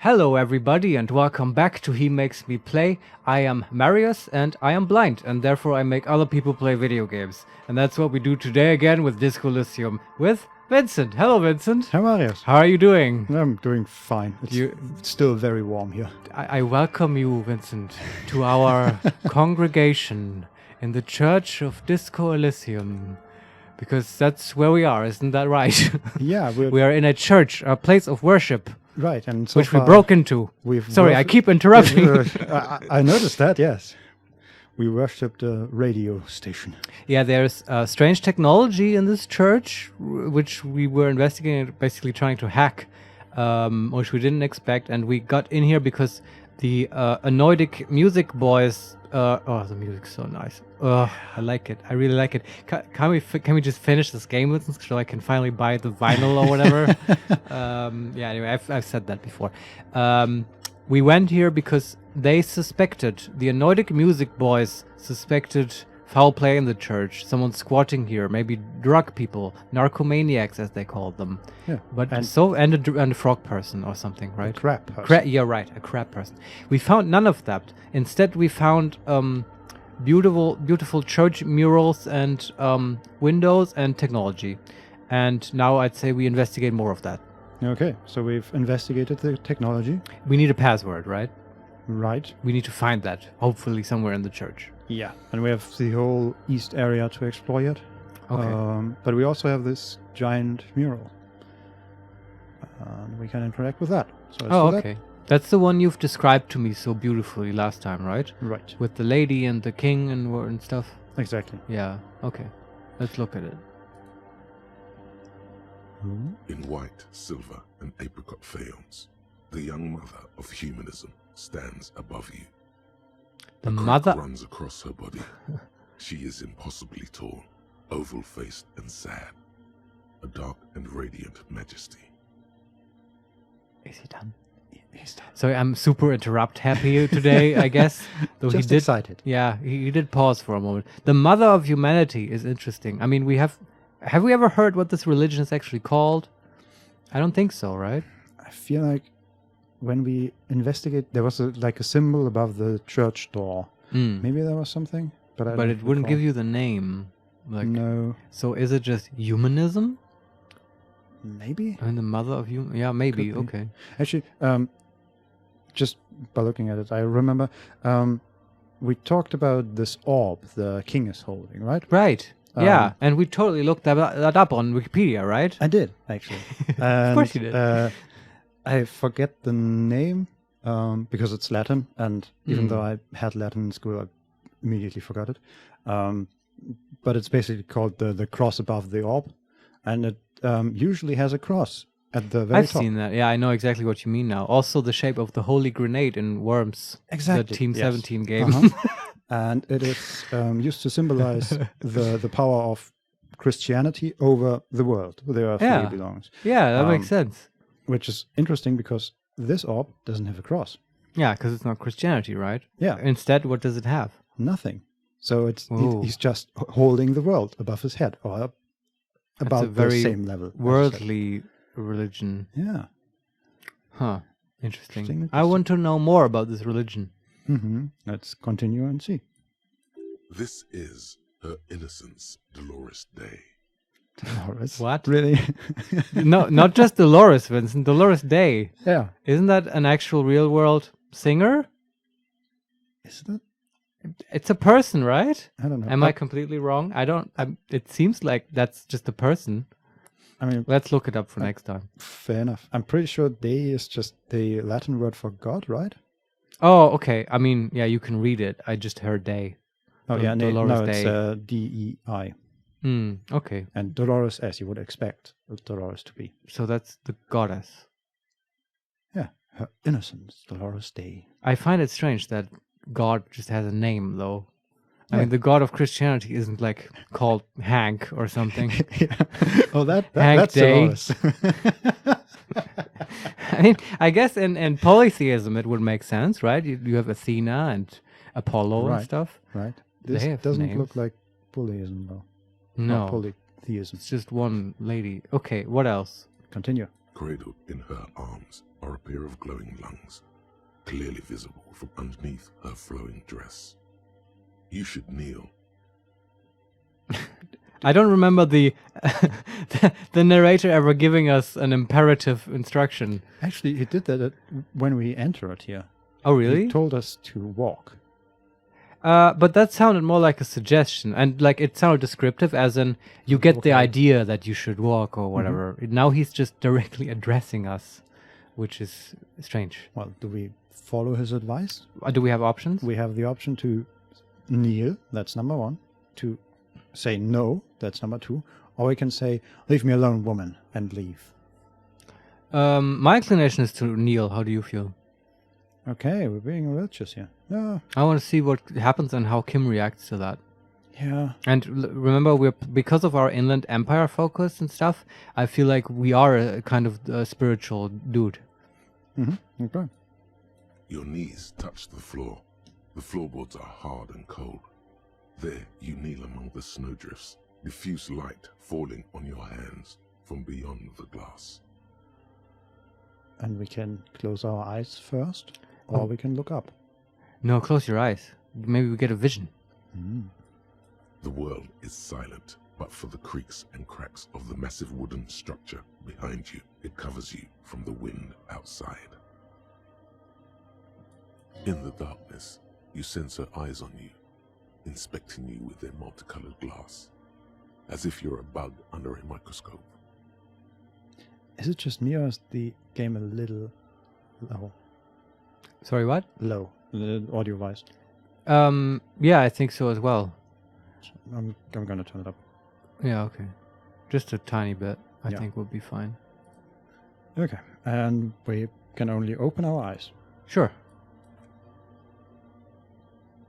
Hello everybody and welcome back to He Makes Me Play. I am Marius and I am blind and therefore I make other people play video games. And that's what we do today again with Disco Elysium with Vincent. Hello Vincent. Hi Marius. How are you doing? I'm doing fine. It's still very warm here. I welcome you, Vincent, to our congregation in the Church of Disco Elysium. Because that's where we are, isn't that right? Yeah, we are in a church, a place of worship. Right, and so which we broke into. Sorry, I keep interrupting. I noticed that, yes. We worshipped a radio station. Yeah, there's strange technology in this church, which we were investigating, basically trying to hack, which we didn't expect. And we got in here because the Anoidic music boys... oh, the music's so nice. I like it. I really like it. Can we just finish this game with us so I can finally buy the vinyl or whatever? Yeah, anyway, I've said that before. We went here because they suspected, the Anoidic music boys suspected foul play in the church. Someone squatting here, maybe drug people, narcomaniacs as they called them. Yeah. But and a frog person or something, right? A crab person. Yeah, right, a crab person. We found none of that. Instead, we found beautiful church murals and windows and technology. And now I'd say we investigate more of that. Okay, so we've investigated the technology. We need a password, right? Right. We need to find that, hopefully somewhere in the church. Yeah, and we have the whole east area to explore yet. Okay. But we also have this giant mural. We can interact with that. So okay. That's the one you've described to me so beautifully last time, right? Right. With the lady and the king and stuff. Exactly. Yeah, okay. Let's look at it. In white, silver, and apricot faience, the young mother of humanism stands above you. The a mother runs across her body. She is impossibly tall, oval-faced and sad, a dark and radiant majesty. Is he done? He's done. So I'm super happy today, I guess. Though just he did, excited. Yeah, he did pause for a moment. The mother of humanity is interesting. I mean, have we ever heard what this religion is actually called? I don't think so, right? I feel like when we investigate, there was a symbol above the church door. Maybe there was something, but it wouldn't give you the name. No. So is it just humanism? Maybe. I mean, the mother of human. Yeah, maybe. Okay. Actually, just by looking at it, I remember we talked about this orb the king is holding, right? Right. Yeah, and we totally looked that up on Wikipedia, right? I did, actually. Of course you did. I forget the name because it's Latin, and even though I had Latin in school, I immediately forgot it. But it's basically called the cross above the orb, and it usually has a cross at the very top. I've seen that. Yeah, I know exactly what you mean now. Also, the shape of the Holy Grenade in Worms. Exactly. The Team 17 game. And it is used to symbolize the power of Christianity over the world, where the earth really belongs. Yeah, that makes sense. Which is interesting because this orb doesn't have a cross. Yeah, because it's not Christianity, right? Yeah. Instead, what does it have? Nothing. So he's just holding the world above his head, or about the same level. Worldly religion. Yeah. Huh. Interesting. I want to know more about this religion. Let's continue and see. This is Her Innocence Dolores Dei. Dolores? What? Really? No, not just Dolores, Vincent. Dolores Dei. Yeah. Isn't that an actual real-world singer? Is that? It's a person, right? I don't know. Am I completely wrong? It seems like that's just a person. I mean, let's look it up for next time. Fair enough. I'm pretty sure Dei is just the Latin word for God, right? Oh, okay. I mean, yeah, you can read it. I just heard Dei. Oh, yeah. No, it's D-E-I. Okay. And Dolores, as you would expect Dolores to be. So that's the goddess. Yeah. Her Innocence Dolores Dei. I find it strange that God just has a name, though. I mean, the God of Christianity isn't called Hank or something. Oh, that's Day. Dolores. I mean, I guess in polytheism it would make sense, right? You have Athena and Apollo and stuff. Right. This doesn't look like polytheism, though. No. Not polytheism. It's just one lady. Okay, what else? Continue. Cradled in her arms are a pair of glowing lungs, clearly visible from underneath her flowing dress. You should kneel. I don't remember the narrator ever giving us an imperative instruction. Actually, he did that when we entered here. Oh, really? He told us to walk. But that sounded more like a suggestion, and like it sounded descriptive, as in you get the idea that you should walk or whatever. Now he's just directly addressing us, which is strange. Well, do we follow his advice? Do we have options? We have the option to kneel, that's number one, to say no, that's number two, or we can say, leave me alone, woman, and leave. My inclination is to kneel. How do you feel? Okay, we're being religious here. Yeah. I want to see what happens and how Kim reacts to that. Yeah. And remember, because of our inland empire focus and stuff, I feel like we are a kind of spiritual dude. Mm-hmm. Okay. Your knees touch the floor. The floorboards are hard and cold. There you kneel among the snowdrifts, diffuse light falling on your hands from beyond the glass. And we can close our eyes first, or we can look up. No, close your eyes. Maybe we get a vision. The world is silent, but for the creaks and cracks of the massive wooden structure behind you, it covers you from the wind outside. In the darkness, you sense her eyes on you, inspecting you with their multicolored glass, as if you're a bug under a microscope. Is it just me, or is the game a little low? Sorry, what? Low, audio-wise. Yeah, I think so as well. I'm gonna turn it up. Yeah, okay. Just a tiny bit, I Yeah. think will be fine. Okay, and we can only open our eyes. Sure.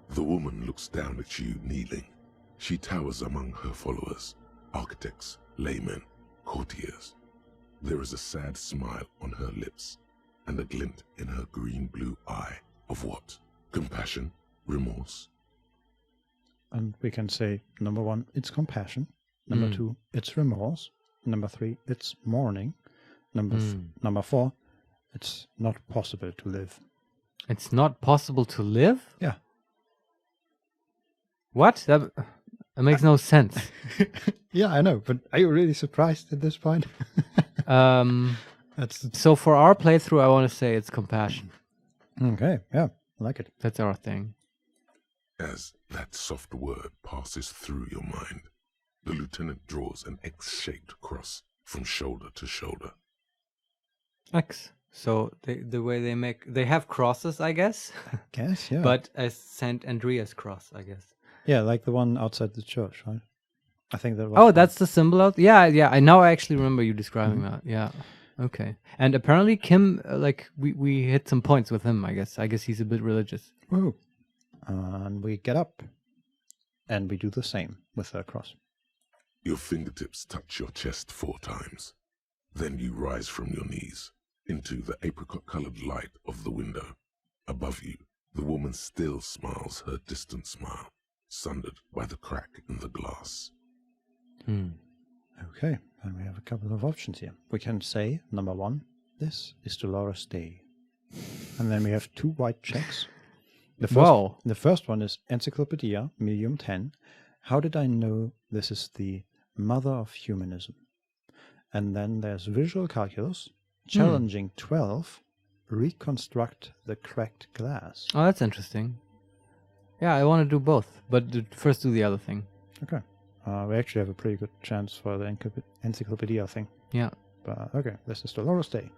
The woman looks down at you kneeling. She towers among her followers, architects, laymen, courtiers. There is a sad smile on her lips, and a glint in her green-blue eye of what? Compassion? Remorse? And we can say, number one, it's compassion. Number two, it's remorse. Number three, it's mourning. Number four, it's not possible to live. It's not possible to live? Yeah. What? That makes no sense. Yeah, I know, but are you really surprised at this point? That's So for our playthrough, I want to say it's compassion. okay. Yeah, I like it. That's our thing. As that soft word passes through your mind, the lieutenant draws an X-shaped cross from shoulder to shoulder. X. So the way they have crosses, I guess. Guess, yeah. But a St. Andreas cross, I guess. yeah, like the one outside the church, right? I think that was. Oh, that's the symbol out. Yeah. I now actually remember you describing that. Yeah. Okay. And apparently Kim, we hit some points with him. I guess he's a bit religious. Woo. And we get up, and we do the same with her cross. Your fingertips touch your chest 4 times. Then you rise from your knees into the apricot-colored light of the window. Above you, the woman still smiles her distant smile, sundered by the crack in the glass. Okay, and we have a couple of options here. We can say, number one, this is Dolores Dei. And then we have 2 white checks. The first one is Encyclopedia, Medium 10. How did I know this is the mother of humanism? And then there's Visual Calculus, Challenging 12, Reconstruct the Cracked Glass. Oh, that's interesting. Yeah, I want to do both, but first do the other thing. Okay. We actually have a pretty good chance for the Encyclopedia thing. Yeah. But okay, this is Dolores Dei.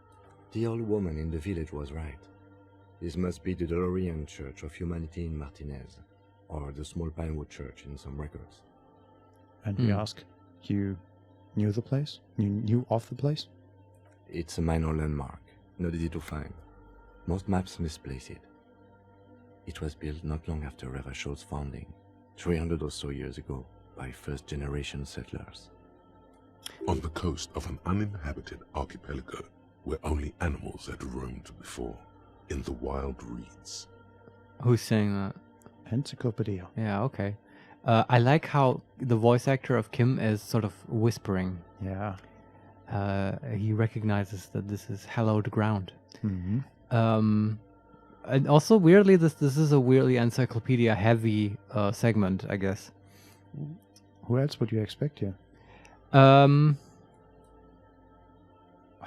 The old woman in the village was right. This must be the Dolorian Church of Humanity in Martinez, or the small Pinewood Church in some records. And we ask, you knew the place? You knew of the place? It's a minor landmark, not easy to find. Most maps misplace it. It was built not long after Revachol's founding, 300 or so years ago, by first-generation settlers. On the coast of an uninhabited archipelago where only animals had roamed before, in the wild reeds. Who's saying that? Encyclopedia. Yeah, okay. I like how the voice actor of Kim is sort of whispering. Yeah. he recognizes that this is hallowed ground. Mm-hmm. And also, weirdly, this is a weirdly encyclopedia-heavy segment, I guess. Who else would you expect here? I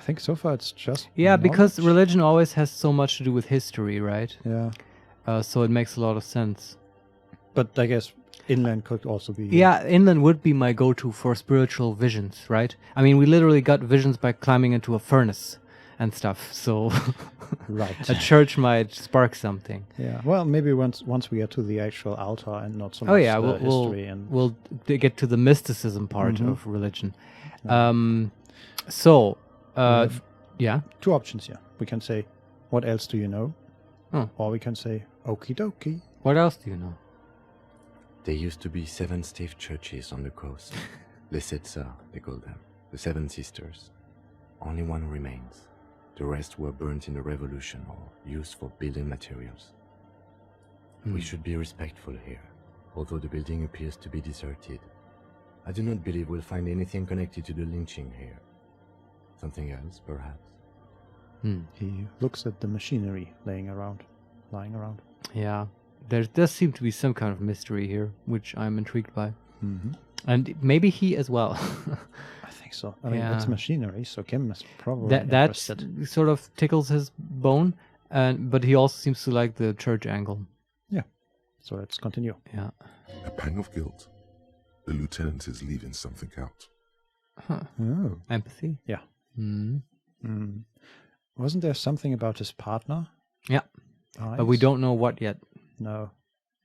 think so far it's just because knowledge. religion always has so much to do with history, right? Yeah, So it makes a lot of sense. but I guess inland could also be. Yeah, inland would be my go-to for spiritual visions, right? I mean, we literally got visions by climbing into a furnace and stuff, so Right. a church might spark something. Yeah. Well, maybe once we get to the actual altar and not so much Oh yeah, the history and we'll get to the mysticism part Mhm. of religion. Yeah. So, have- yeah. two options here. We can say, "What else do you know?" Oh. Or we can say, "Okie dokie." What else do you know? There used to be 7 stave churches on the coast. Les Sept Sœurs, they call them. The 7 sisters. Only one remains. The rest were burnt in the revolution or used for building materials. We should be respectful here, although the building appears to be deserted. I do not believe we'll find anything connected to the lynching here. Something else, perhaps? He looks at the machinery lying around. Yeah, there does seem to be some kind of mystery here, which I'm intrigued by. Mm-hmm. And maybe he as well. I think so. I mean, it's Yeah. machinery, so Kim is probably that interested. sort of tickles his bone, but he also seems to like the church angle. So let's continue. Yeah. A pang of guilt. The lieutenant is leaving something out. Huh. Oh. Empathy. Yeah. Mm. Mm. Wasn't there something about his partner? Yeah. But we Eyes? don't know what yet. No,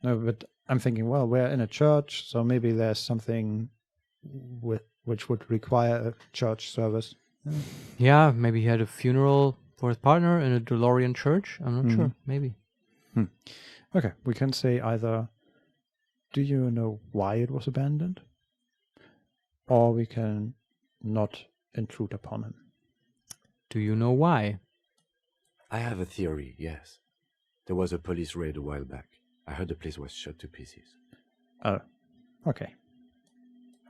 but I'm thinking, well, we're in a church, so maybe there's something which would require a church service. Yeah, maybe he had a funeral for his partner in a DeLorean church. I'm not sure. Maybe. Okay, we can say either, do you know why it was abandoned? Or we can not intrude upon him. Do you know why? I have a theory, yes. There was a police raid a while back. I heard the place was shot to pieces. Oh, okay.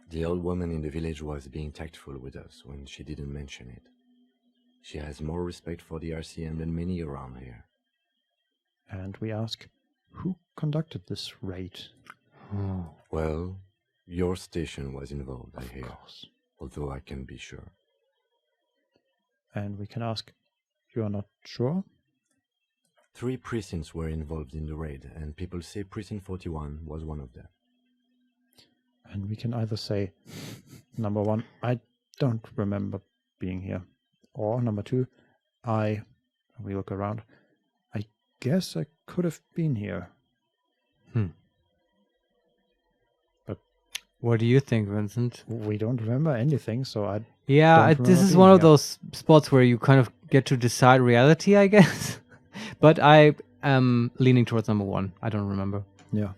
The old woman in the village was being tactful with us when she didn't mention it. She has more respect for the RCM than many around here. And we ask, who conducted this raid? Oh. Well, your station was involved, I hear, course. although I can't be sure. And we can ask, you are not sure? 3 precincts were involved in the raid, and people say Precinct 41 was one of them. And we can either say, number 1, I don't remember being here. Or number 2, we look around, I guess I could have been here. But What do you think, Vincent? we don't remember anything, so I Yeah, don't this remember is being one of here. those spots where you kind of get to decide reality, I guess. But I am leaning towards number 1. I don't remember. Yeah.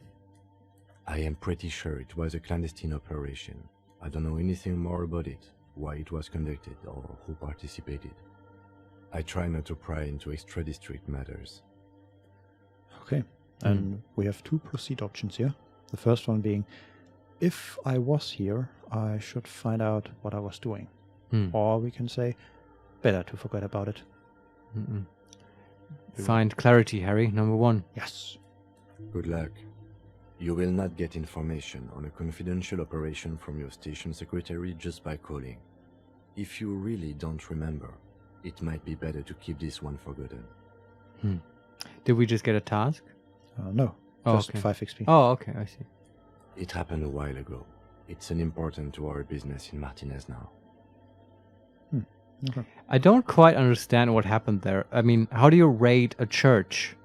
I am pretty sure it was a clandestine operation. I don't know anything more about it, why it was conducted, or who participated. I try not to pry into extra-district matters. Okay. And we have 2 proceed options here. The first one being, if I was here, I should find out what I was doing. Or we can say, better to forget about it. Find clarity, Harry. Number 1. Yes. Good luck. You will not get information on a confidential operation from your station secretary just by calling. If you really don't remember, it might be better to keep this one forgotten. Did we just get a task? No. Oh, Just okay. 5 XP. Oh, okay. I see. It happened a while ago. It's unimportant to our business in Martinez now. Okay. I don't quite understand what happened there. I mean, how do you raid a church?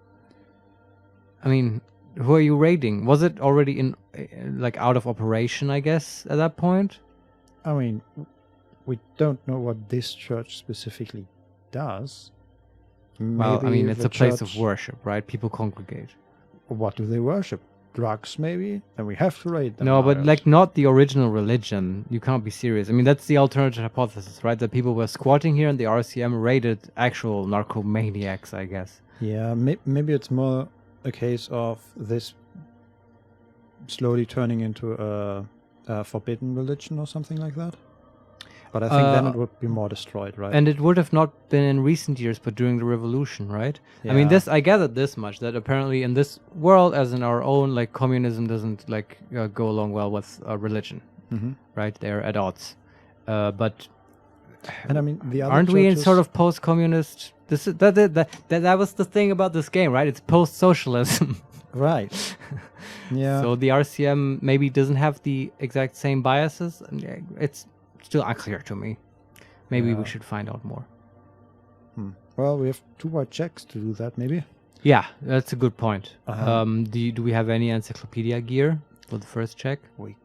I mean, who are you raiding? Was it already in, like, out of operation, I guess, at that point? I mean, we don't know what this church specifically does. Well, I Maybe mean, it's the a place of church- worship, right? People congregate. What do they worship? Drugs, maybe? Then we have to raid them. No, but Marius. like not the original religion. You can't be serious. I mean, that's the alternative hypothesis, right? That people were squatting here and the RCM raided actual narcomaniacs, I guess. Yeah, maybe it's more a case of this slowly turning into a forbidden religion or something like that. But I think then it would be more destroyed, right? And it would have not been in recent years, but during the revolution, right? I mean, Yeah. I gathered this much, that apparently in this world, as in our own, like, communism doesn't, like, go along well with religion, right? They're at odds. But And I mean, the other aren't we in churches- sort of post-communist? That was the thing about this game, right? It's post-socialism. Right. Yeah. So the RCM maybe doesn't have the exact same biases. And it's still unclear to me. Maybe we should find out more. Well, we have 2 white checks to do that, maybe. Yeah, that's a good point. Uh-huh. Do we have any encyclopedia gear for the first check? We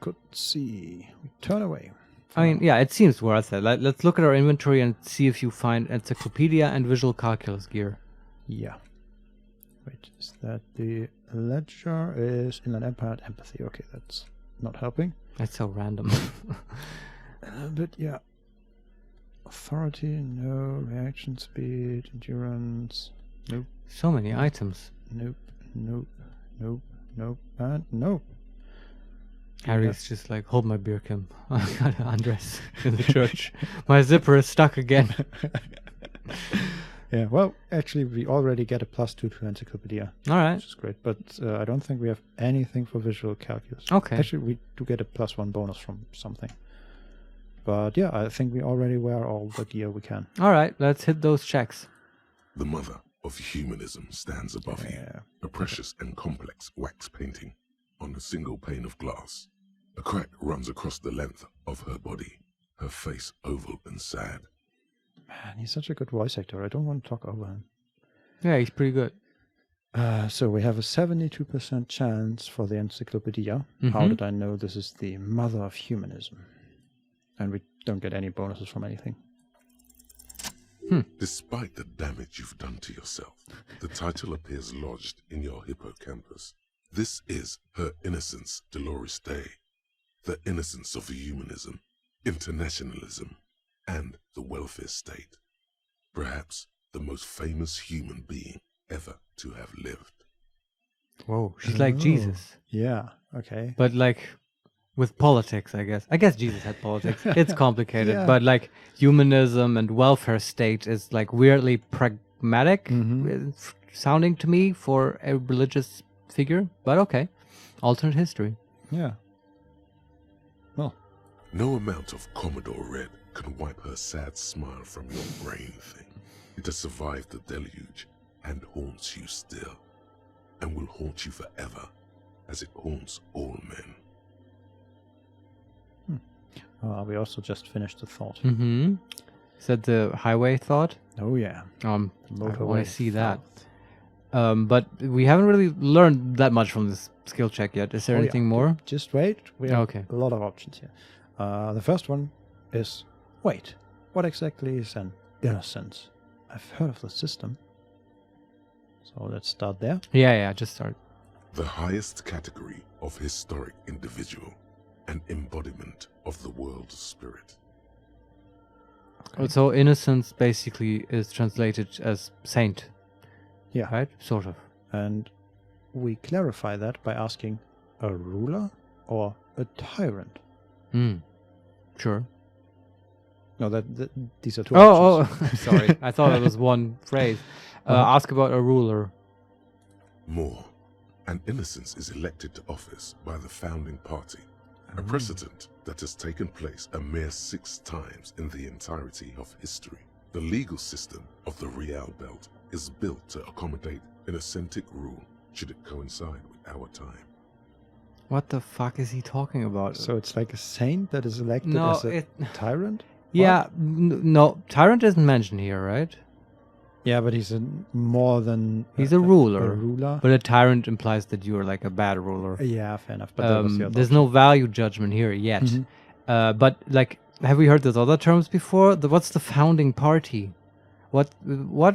could see. We turn away. I mean, yeah, it seems worth it. Let's look at our inventory and see if you find encyclopedia and visual calculus gear. Yeah. Wait, is that the ledger? Is Inland Empire and Empathy? Okay, that's not helping. That's so random. But yeah. Authority, no. Reaction speed, endurance. Nope, So many items. nope, nope, nope, nope, and nope. Harry's just like, hold my beer, Kim. I gotta undress in the church. My zipper is stuck again. Yeah, well, actually, we already get a +2 to Encyclopedia, All right. which is great. But I don't think we have anything for visual calculus. Okay. Actually, we do get a +1 bonus from something. But yeah, I think we already wear all the gear we can. All right. Let's hit those checks. The mother of humanism stands above you, Yeah. a precious and complex wax painting on a single pane of glass. A crack runs across the length of her body, her face oval and sad. Man, he's such a good voice actor. I don't want to talk over him. Yeah, he's pretty good. So we have a 72% chance for the Encyclopedia. How Mhm. did I know this is the mother of humanism? And we don't get any bonuses from anything. Despite the damage you've done to yourself, the title appears lodged in your hippocampus. This is Her Innocence Dolores Dei, the innocence of humanism, internationalism, and the welfare state. Perhaps the most famous human being ever to have lived. Whoa. She's like Oh. Jesus. Yeah, okay. But like with politics, I guess. I guess Jesus had politics. It's complicated, Yeah. but like humanism and welfare state is like weirdly pragmatic sounding to me for a religious figure. But okay, alternate history. Yeah. Well, No amount of Commodore Red can wipe her sad smile from your brain thing. It has survived the deluge and haunts you still, and will haunt you forever, as it haunts all men. we also just finished the thought. Mm-hmm. Is that the highway thought? Oh, yeah. I Motorway want to see that. thought. But we haven't really learned that much from this skill check yet. Is there Oh, yeah. anything more? Just wait. We have Okay. a lot of options here. The first one is, wait, what exactly is an innocence? I've heard of the system. So let's start there. Yeah, just start. The highest category of historic individual, an embodiment of the world spirit. So innocence basically is translated as saint, Yeah. right? Sort of. And we clarify that by asking a ruler or a tyrant. Sure. No, these are two Oh, options. sorry. I thought it was one phrase. Ask about a ruler. More, an innocence is elected to office by the founding party, a precedent that has taken place a mere 6 times in the entirety of history. The legal system of the Real Belt is built to accommodate innocent rule should it coincide with our time. What the fuck is he talking about? So it's like a saint that is elected No, as a tyrant? yeah, no, tyrant isn't mentioned here, right? Yeah, but he's more than... He's a ruler. A ruler? But a tyrant implies that you're like a bad ruler. Yeah, fair enough. But that was the other There's no value judgment here yet. But like, have we heard those other terms before? What's the founding party? What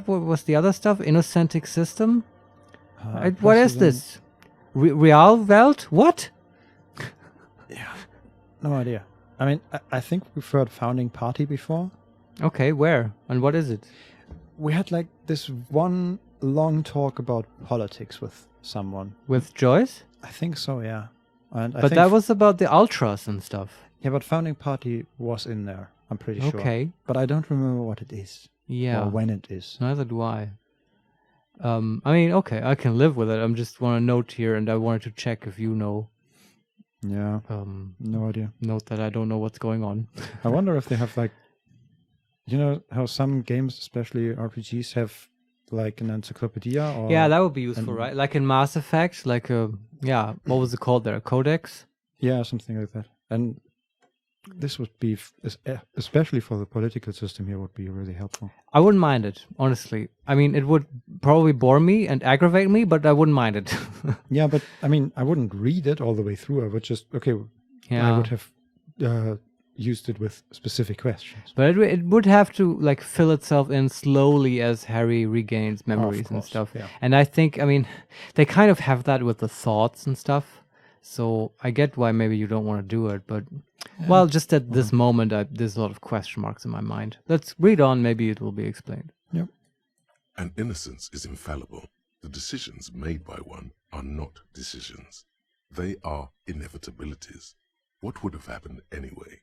was the other stuff? Innocentic system? What is this? Real Welt? What? No idea. I mean, I think we've heard founding party before. Okay, where? And what is it? We had like this one long talk about politics with someone. With Joyce? I think so, yeah. And I But think that was about the ultras and stuff. Yeah, but founding party was in there. I'm pretty sure. Okay. But I don't remember what it is. Yeah. Or when it is. Neither do I. I mean, okay, I can live with it. I'm just want to note here, and I wanted to check if you know. Yeah. No idea. Note that I don't know what's going on. I wonder if they have like, you know, how some games, especially RPGs, have like an encyclopedia. Or Yeah, that would be useful, right? Like in Mass Effect, like what was it called there? A codex? Yeah, something like that. And this would be, especially for the political system here, would be really helpful. I wouldn't mind it, honestly. I mean, it would probably bore me and aggravate me, but I wouldn't mind it. Yeah, but I mean, I wouldn't read it all the way through. I would just, I would have used it with specific questions. But it would have to like fill itself in slowly as Harry regains memories and stuff. Yeah. And I think, I mean, they kind of have that with the thoughts and stuff. So I get why maybe you don't want to do it, but well, just at this moment, there's a lot of question marks in my mind. Let's read on. Maybe it will be explained. Yep. An innocence is infallible. The decisions made by one are not decisions. They are inevitabilities. What would have happened anyway?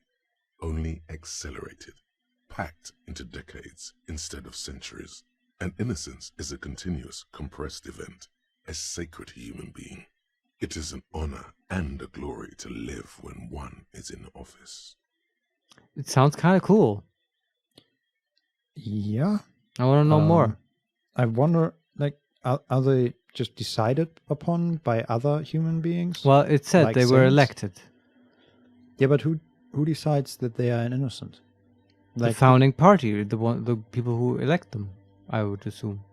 Only accelerated, packed into decades instead of centuries. An innocence is a continuous, compressed event, a sacred human being. It is an honor and a glory to live when one is in office. It sounds kind of cool. Yeah. I want to know more. I wonder, like, are they just decided upon by other human beings? Well, it said like they were saints? elected. Yeah, but who decides that they are innocent? The founding party, the people who elect them, I would assume.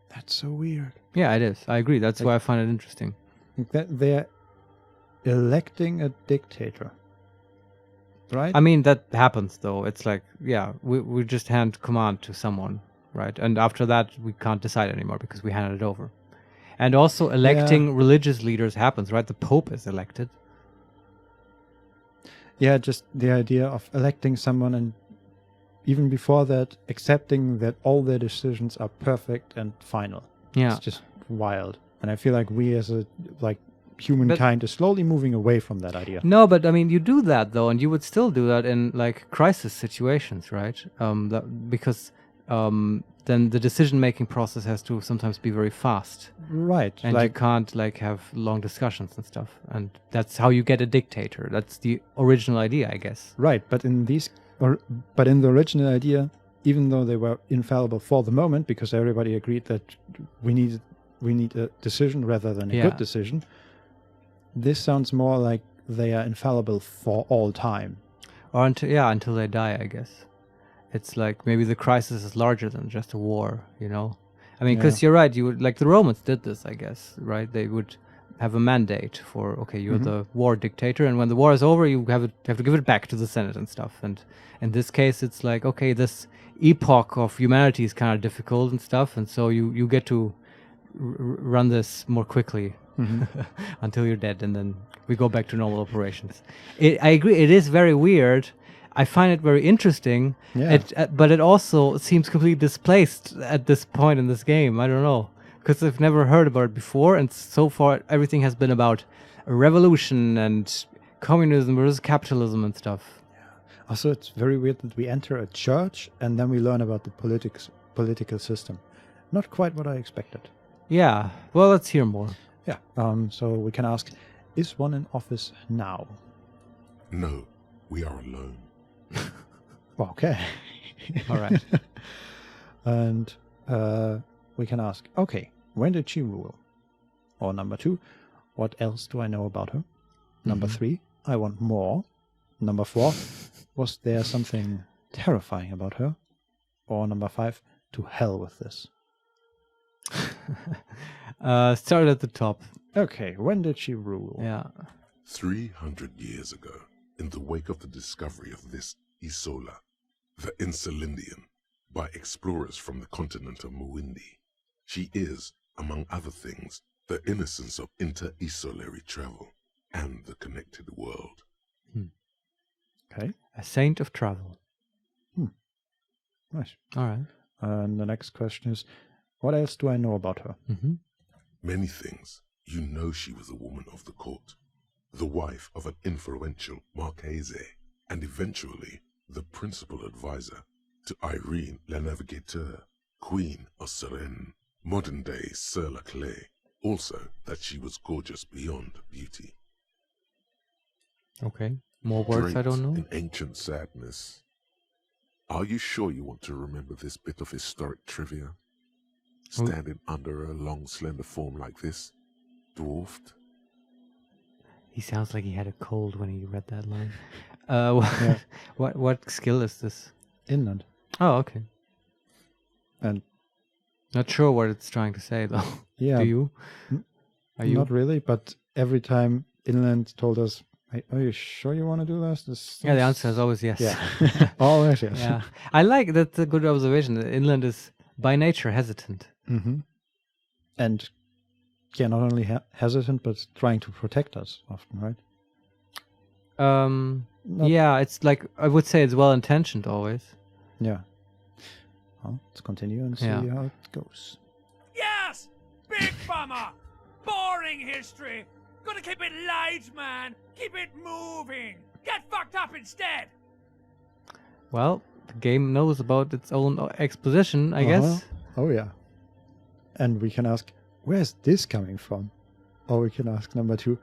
That's so weird. Yeah, it is. I agree. That's why I find it interesting. They're electing a dictator, right? I mean, that happens, though. It's like, yeah, we just hand command to someone, right? And after that, we can't decide anymore because we handed it over. And also, electing religious leaders happens, right? The Pope is elected. Yeah, just the idea of electing someone and even before that, accepting that all their decisions are perfect and final. Yeah. It's just wild. And I feel like we as a, humankind is slowly moving away from that idea. No, but I mean, you do that, though, and you would still do that in, like, crisis situations, right? Because then the decision-making process has to sometimes be very fast. Right. And you can't, like, have long discussions and stuff. And that's how you get a dictator. That's the original idea, I guess. Right, but in the original idea, even though they were infallible for the moment, because everybody agreed that we need a decision rather than a good decision, this sounds more like they are infallible for all time. Or until they die, I guess. It's like maybe the crisis is larger than just a war, you know? I mean, because you're right, you would, like the Romans did this, I guess, right? They would have a mandate for, okay, you're the war dictator, and when the war is over, you have to give it back to the Senate and stuff. And in this case, it's like, okay, this epoch of humanity is kind of difficult and stuff, and so you get to run this more quickly until you're dead, and then we go back to normal operations. I agree, it is very weird. I find it very interesting, but it also seems completely displaced at this point in this game. I don't know, because I've never heard about it before, and so far everything has been about a revolution and communism versus capitalism and stuff. Also, it's very weird that we enter a church and then we learn about the political system. Not quite what I expected. Yeah, well, let's hear more. Yeah, so we can ask, is one in office now? No, we are alone. Okay. All right. And we can ask, okay, when did she rule? Or number 2, what else do I know about her? Number 3, I want more. Number 4, was there something terrifying about her? Or number 5, to hell with this. Start at the top. Okay, when did she rule? Yeah. 300 years ago, in the wake of the discovery of this Isola, the Insulindian, by explorers from the continent of Muindi, she is, among other things, the innocence of inter-isolary travel and the connected world. Okay. A saint of travel. Nice. All right. And the next question is, what else do I know about her? Many things. You know she was a woman of the court. the wife of an influential Marchese, and eventually the principal advisor to Irene La Navigateur, Queen of Suresne, modern-day Sir La Clé, also that she was gorgeous beyond beauty. Okay. More words I don't know. In ancient sadness. Are you sure you want to remember this bit of historic trivia? Standing under a long, slender form like this, dwarfed. He sounds like he had a cold when he read that line. Yeah. What skill is this? Inland. Oh, okay. And Not sure what it's trying to say though. yeah, Do you? Are you? not really, but every time Inland told us, are you sure you want to do this? Yeah, the answer is always yes. Yeah. Always yes. Yeah. I like that's a good observation. The inland is by nature hesitant. Mm-hmm. And yeah, not only hesitant, but trying to protect us often, right? Not- Yeah, it's like I would say it's well intentioned always. Yeah. Well, let's continue and see Yeah. how it goes. Yes! Big bummer! Boring history! Gotta keep it light, man! Keep it moving! Get fucked up instead! Well, the game knows about its own exposition, I guess. Oh yeah. And we can ask, where's this coming from? Or we can ask number 2,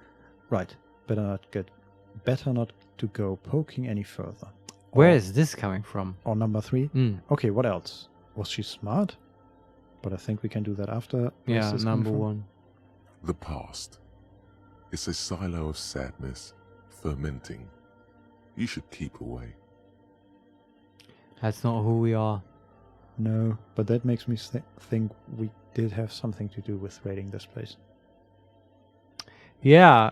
right, better not to go poking any further. Where Or- is this coming from? Or number 3, Mm. okay, what else? Was she smart? But I think we can do that after. Where's Yeah, this coming number from? 1. The past. It's a silo of sadness, fermenting. You should keep away. That's not who we are. No, but that makes me think we did have something to do with raiding this place. Yeah.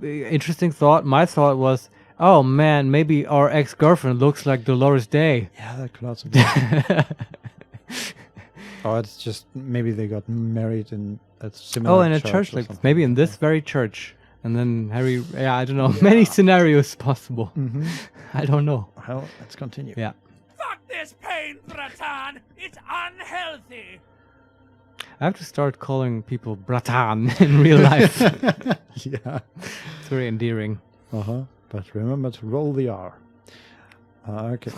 Interesting thought. My thought was, oh man, maybe our ex-girlfriend looks like Dolores Dei. Yeah, that could also be. Or it's just maybe they got married in a similar Oh, in a church or like something. maybe in this very church. And then Harry, yeah, I don't know. Many scenarios possible. Mm-hmm. I don't know. Well, let's continue. Yeah. Fuck this pain, Bratan! It's unhealthy! I have to start calling people Bratan in real life. Yeah. It's very endearing. Uh-huh. But remember to roll the R. Okay.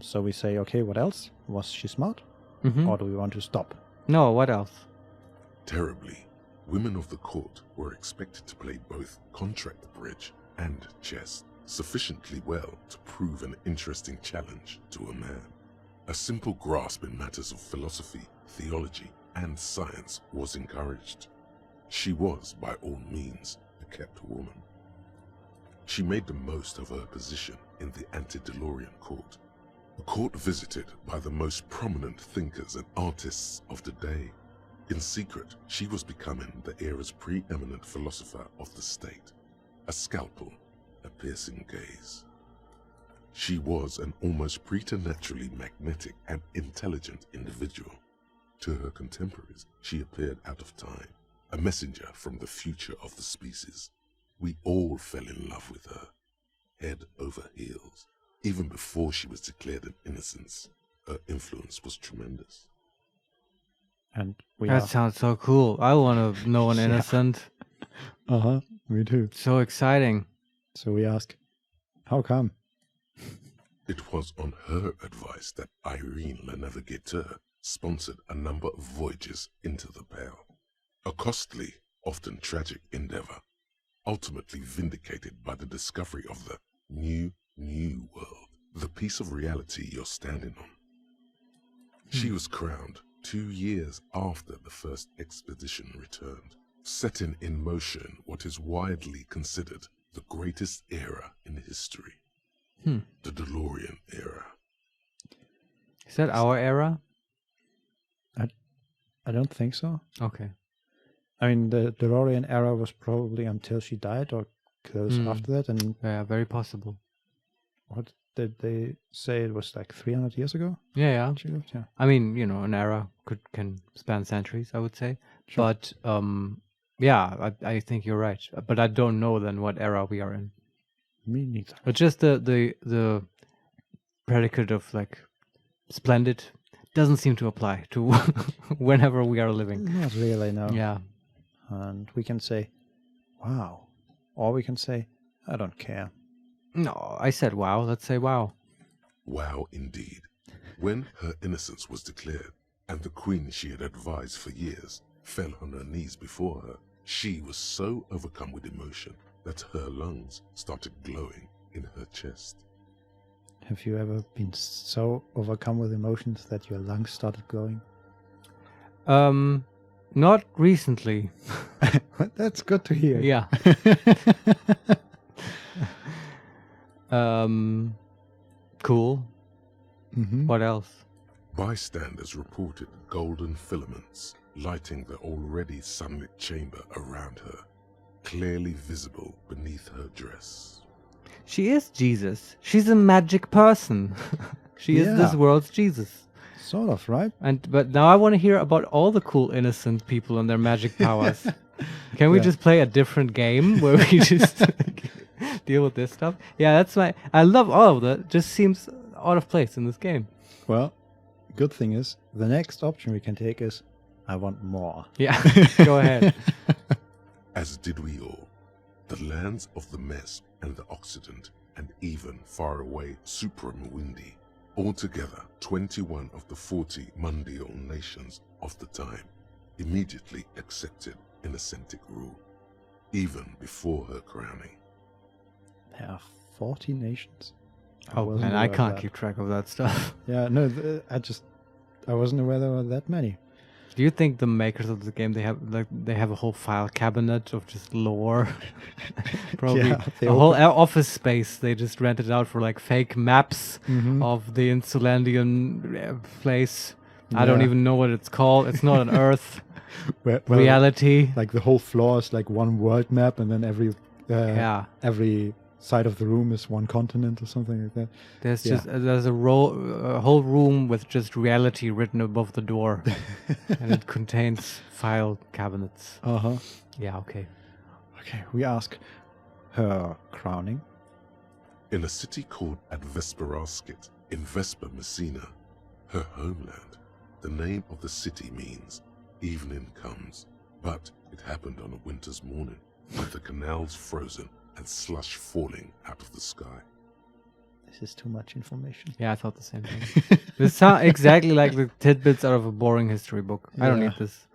So we say, okay, what else? Was she smart? Mhm. Or do we want to stop? No, what else? Terribly, women of the court were expected to play both contract bridge and chess sufficiently well to prove an interesting challenge to a man. A simple grasp in matters of philosophy, theology, and science was encouraged. She was, by all means, a kept woman. She made the most of her position in the antediluvian court, a court visited by the most prominent thinkers and artists of the day. In secret, she was becoming the era's preeminent philosopher of the state, a scalpel, a piercing gaze. She was an almost preternaturally magnetic and intelligent individual. To her contemporaries, she appeared out of time, a messenger from the future of the species. We all fell in love with her, head over heels. Even before she was declared an innocence, her influence was tremendous. And we That are. sounds so cool. I want to know an Yeah. innocent. Uh-huh. Me too. So exciting. So we ask, how come? It was on her advice that Irene La Navigateur sponsored a number of voyages into the Pale. A costly, often tragic endeavor, ultimately vindicated by the discovery of the new world, the piece of reality you're standing on. She was crowned 2 years after the first expedition returned, setting in motion what is widely considered the greatest era in history. The DeLorean era. Is that our era? I don't think so. Okay. I mean, the DeLorean era was probably until she died or close after that. And Yeah, very possible. what did they say? It was like 300 years ago? Yeah, yeah. She lived? Yeah. I mean, you know, an era can span centuries, I would say. Sure. But yeah, I think you're right. But I don't know then what era we are in. Me neither. But just the predicate of like splendid doesn't seem to apply to whenever we are living. Not really, no. Yeah. and we can say, wow. Or we can say, I don't care. No, I said wow. Let's say wow. Wow, indeed. When her innocence was declared, and the queen she had advised for years fell on her knees before her, she was so overcome with emotion that her lungs started glowing in her chest. Have you ever been so overcome with emotions that your lungs started glowing? Not recently. That's good to hear. Yeah. Cool. Mm-hmm. What else? Bystanders reported golden filaments lighting the already sunlit chamber around her, clearly visible beneath her dress. She is Jesus. She's a magic person. She is this world's Jesus. Sort of, right? But now I want to hear about all the cool innocent people and their magic powers. Can we just play a different game where we just deal with this stuff? Yeah, that's why I love all of that. Just seems out of place in this game. Well, good thing is, the next option we can take is, I want more. Yeah, go ahead. As did we all. The lands of the Mess and the Occident, and even far away Supremwindi, altogether 21 of the 40 Mundial nations of the time, immediately accepted Innocentic rule, even before her crowning. There are 40 nations. Oh, and I can't keep track of that stuff. Yeah, no, I wasn't aware there were that many. Do you think the makers of the game they have a whole file cabinet of just lore? Probably a whole office space they just rented out for like fake maps of the Insulandian place. I don't even know what it's called. It's not an Earth reality. Like the whole floor is like one world map, and then every side of the room is one continent or something like that. There's a whole room with just reality written above the door, and it contains file cabinets. Yeah. Okay. We ask her crowning. In a city called Advesperaskit in Vesper Messina, her homeland, the name of the city means evening comes, but it happened on a winter's morning with the canals frozen and slush falling out of the sky. This is too much information. Yeah, I thought the same thing. This sounds exactly like the tidbits out of a boring history book. I don't need this.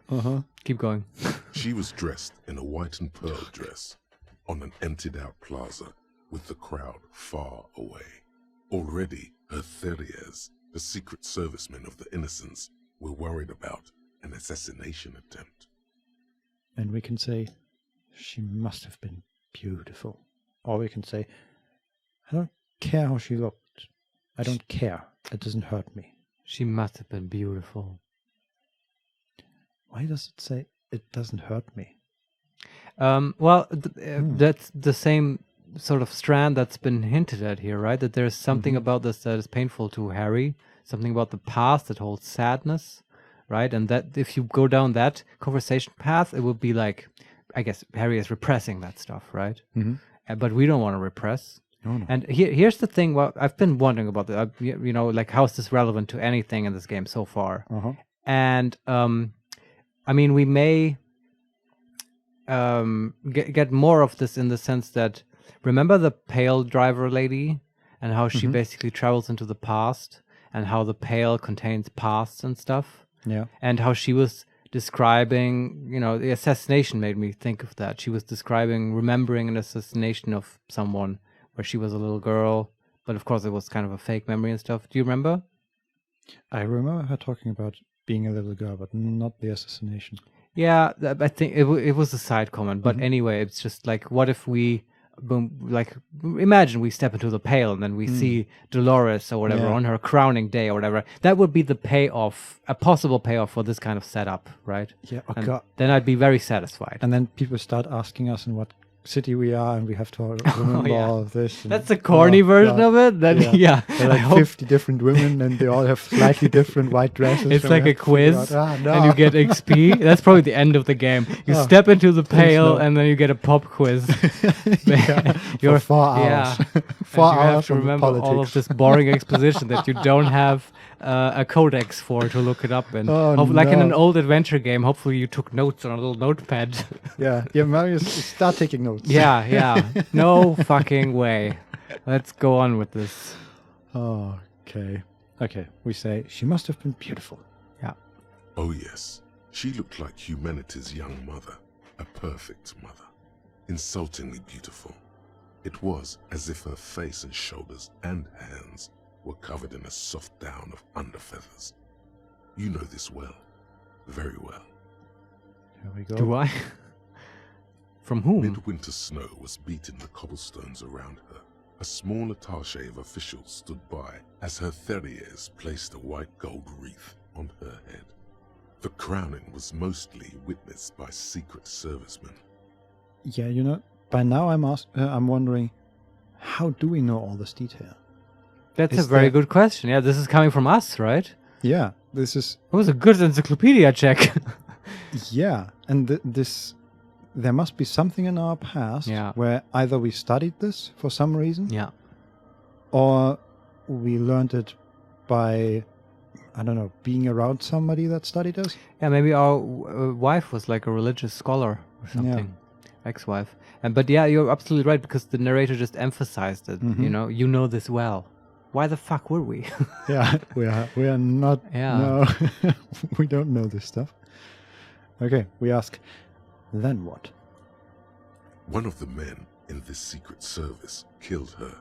Keep going. She was dressed in a white and pearl dress on an emptied-out plaza with the crowd far away. Already, her Theriers, the secret servicemen of the Innocents, were worried about an assassination attempt. And we can say, she must have been beautiful. Or we can say, I don't care how she looked. I don't care. It doesn't hurt me. She must have been beautiful. Why does it say it doesn't hurt me? That's the same sort of strand that's been hinted at here, right? That there's something about this that is painful to Harry, something about the past that holds sadness, right? And that if you go down that conversation path, it would be like, I guess Harry is repressing that stuff, right? But we don't want to repress. No. And here's the thing. Well, I've been wondering about that. Like how is this relevant to anything in this game so far? And I mean, we may get more of this in the sense that remember the Pale driver lady and how she basically travels into the past and how the Pale contains pasts and stuff. Yeah. And how she was describing, the assassination made me think of that. She was remembering an assassination of someone where she was a little girl, but of course it was kind of a fake memory and stuff. Do you remember? I remember her talking about being a little girl, but not the assassination. Yeah, I think it was a side comment, but anyway, it's just like, what if we, imagine we step into the Pale and then we see Dolores or whatever on her crowning day or whatever. That would be the payoff, a possible payoff for this kind of setup, right? Yeah. Then I'd be very satisfied. And then people start asking us in what city we are, and we have to remember all of this. That's the corny version of it. Then there are like 50 different women, and they all have slightly different white dresses. It's like a quiz, and you get XP. That's probably the end of the game. You step into the Pale, and then you get a pop quiz. For 4 hours. 4 and you have hours to on the remember all of politics. this boring exposition that you don't have a codex for to look it up in. Oh, Like in an no. old adventure game, hopefully you took notes on a little notepad. Yeah, Marius, start taking notes. yeah. No fucking way. Let's go on with this. Okay. Okay, we say she must have been beautiful. Yeah. Oh yes, she looked like humanity's young mother, a perfect mother, insultingly beautiful. It was as if her face and shoulders and hands were covered in a soft down of underfeathers. You know this well, very well. Here we go. Do I? From whom? Midwinter snow was beating the cobblestones around her. A small attaché of officials stood by as her Theriers placed a white gold wreath on her head. The crowning was mostly witnessed by secret servicemen. Yeah, you know, by now I'm wondering, how do we know all this detail? That's Is a very there- good question. Yeah, this is coming from us, right? Yeah, this is It was a good encyclopedia check. yeah, and there must be something in our past Yeah. where either we studied this for some reason, yeah. or we learned it by, I don't know, being around somebody that studied us. Yeah, maybe our wife was like a religious scholar or something. Ex-wife. But yeah, you're absolutely right, because the narrator just emphasized it. Mhm. You know this well. Why the fuck were we? Yeah, we are not. Yeah. No, we don't know this stuff. Okay, we ask, then what? One of the men in this secret service killed her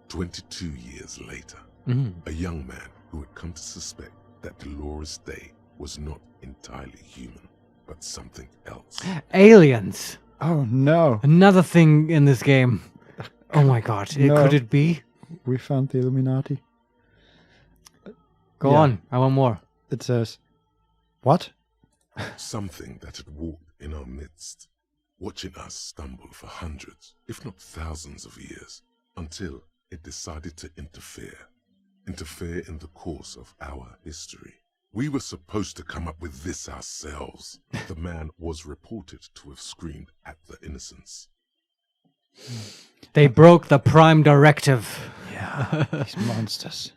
22 years later. Mhm. A young man who had come to suspect that Dolores Dei was not entirely human, but something else. Aliens. Oh no, Another thing in this game. Oh my god. No. Could it be? we found the Illuminati. Go Yeah. on. I want more. It says, what? Something that had walked in our midst, watching us stumble for hundreds, if not thousands of years, until it decided to interfere in the course of our history. We were supposed to come up with this ourselves. The man was reported to have screamed at the innocents. They broke the prime directive. Yeah, these monsters.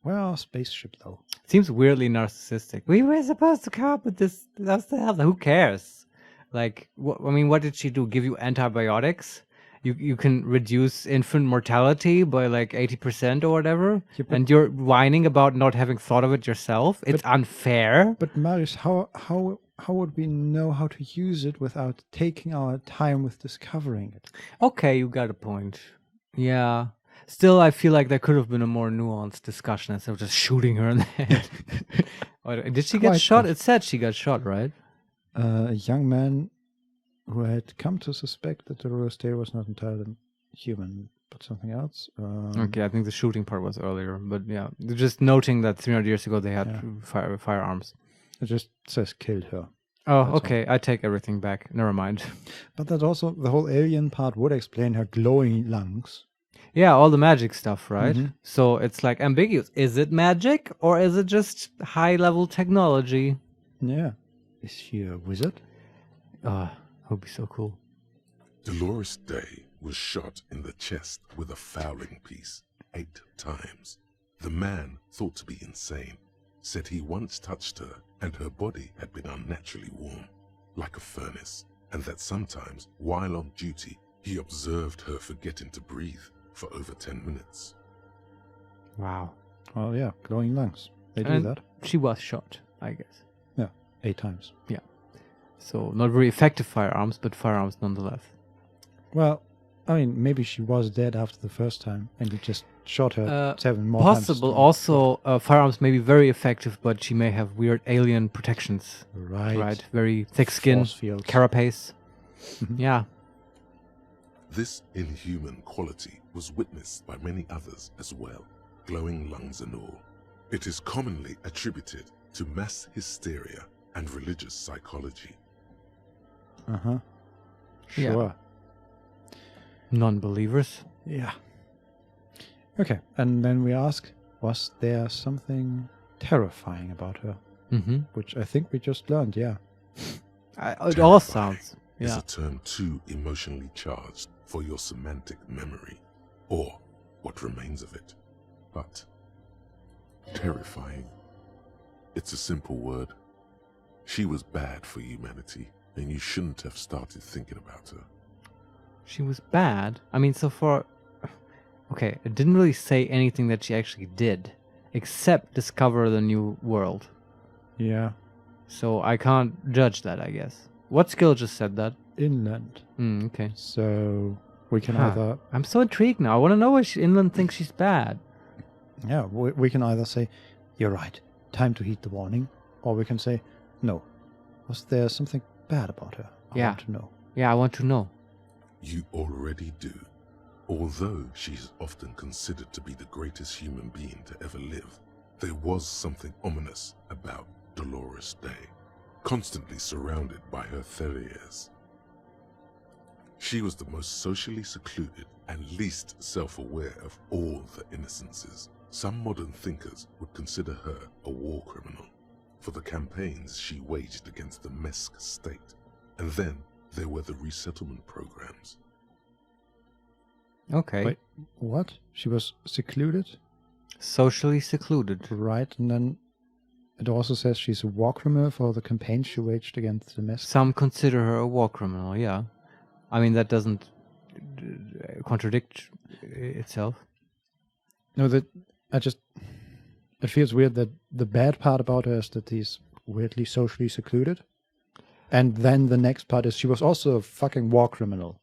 Where are our spaceship though? Seems weirdly narcissistic. We were supposed to come up with this. That's the hell. Who cares? Like, what did she do? Give you antibiotics? You can reduce infant mortality by like 80% or whatever, Yeah, but- and you're whining about not having thought of it yourself. It's unfair. But Marius, how would we know how to use it without taking our time with discovering it? Okay, you got a point. Yeah. Still, I feel like there could have been a more nuanced discussion instead of just shooting her in the head. Or did she get Quite shot? possible. It said she got shot, right? A young man who had come to suspect that Dolores Dei was not entirely human, but something else. Okay, I think the shooting part was earlier, but yeah, just noting that 300 years ago they had firearms. It just says killed her. Oh, That's okay, I take everything back. Never mind. But that also, the whole alien part would explain her glowing lungs. Yeah, all the magic stuff, right? Mhm. So it's like ambiguous. Is it magic or is it just high-level technology? Yeah. Is she a wizard? That would be so cool. Dolores Dei was shot in the chest with a fowling piece 8 times. The man, thought to be insane, said he once touched her and her body had been unnaturally warm, like a furnace, and that sometimes, while on duty, he observed her forgetting to breathe for over 10 minutes. Wow. Well, yeah, glowing lungs. They do And that. she was shot, I guess. Yeah, 8 times. So not very effective firearms, but firearms nonetheless. Well, I mean, maybe she was dead after the first time, and you just shot her 7 more times. Possible. Also, firearms may be very effective, but she may have weird alien protections. Right. Right. Very thick skin, Force fields. carapace. Mhm. Yeah. This inhuman quality was witnessed by many others as well, glowing lungs and all. It is commonly attributed to mass hysteria and religious psychology. Uh-huh. Yeah. Sure. Non-believers. Yeah. Okay, and then we ask, was there something terrifying about her? Mm-hmm. Which I think we just learned, yeah. It all sounds. Is Yeah. a term too emotionally charged for your semantic memory. or what remains of it. But terrifying. It's a simple word. She was bad for humanity, and you shouldn't have started thinking about her. She was bad? I mean, so far... Okay, it didn't really say anything that she actually did, except discover the new world. Yeah. So I can't judge that, I guess. What skill just said that? Inland. Okay. So we can Huh. either... I'm so intrigued now. I want to know why Inland thinks she's bad. Yeah, we can either say, you're right, time to heed the warning, or we can say, no. Was there something bad about her? I Yeah. want to know. Yeah, I want to know. You already do. Although she is often considered to be the greatest human being to ever live, there was something ominous about Dolores Dei, constantly surrounded by her terriers. She was the most socially secluded and least self-aware of all the innocences. Some modern thinkers would consider her a war criminal for the campaigns she waged against the Mesk state. And then there were the resettlement programs. Okay. Wait, what? She was secluded? Socially secluded. Right, and then it also says she's a war criminal for the campaign she waged against the Mesk. Some consider her a war criminal, yeah. I mean, that doesn't contradict itself. No, it feels weird that the bad part about her is that he's weirdly socially secluded. And then the next part is she was also a fucking war criminal.